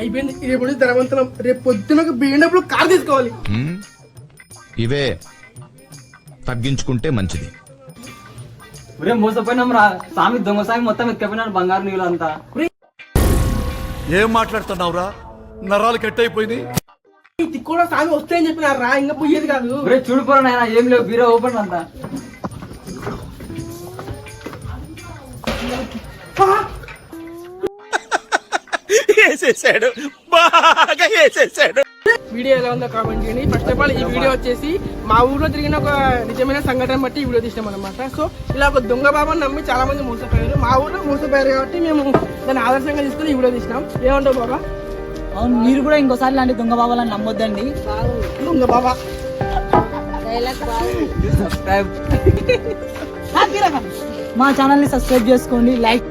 అయిపోయింది. రేపు ధనవంతులం. రేపు పొద్దున బియ్యండప్పుడు కారు తీసుకోవాలి. ఇవే తగ్గించుకుంటే మంచిది. ఒరే మోసపోయినాం రా స్వామి, దొంగ స్వామి మొత్తం ఎత్తుకపోయినాడు బంగారు నీళ్ళు అంతా. ఏం మాట్లాడుతున్నావురా? నరాలు కట్ అయిపోయింది. కూడా స్వామి వస్తాయని చెప్పినారు రా, ఇంకా పోయేది కాదు. ఒరే చూడుకోరా నాయన, ఏం లేవు, బీరో ఓపెన్ అంతా. వేసేసాడు, బాగా వేసేసాడు. వీడియో ఎలా ఉందో కామెంట్ చేయండి. ఫస్ట్ ఆఫ్ ఆల్ ఈ వీడియో వచ్చేసి మా ఊర్లో జరిగిన ఒక నిజమైన సంఘటన బట్టి ఈ వీడియో తీసినాం అనమాట. సో ఇలా ఒక దొంగ బాబాని నమ్మి చాలా మంది మోసపోయారు. మా ఊర్లో మోసపోయారు కాబట్టి మేము దాన్ని ఆదర్శంగా తీసుకుని ఈ వీడియో తీసినాం. ఏమంటావు బాబా? అవును, మీరు కూడా ఇంకోసారి ఇలాంటి దొంగ బాబాలను నమ్మొద్దండి. దొంగ బాబా మా ఛానల్ ని సబ్స్క్రైబ్ చేసుకోండి, లైక్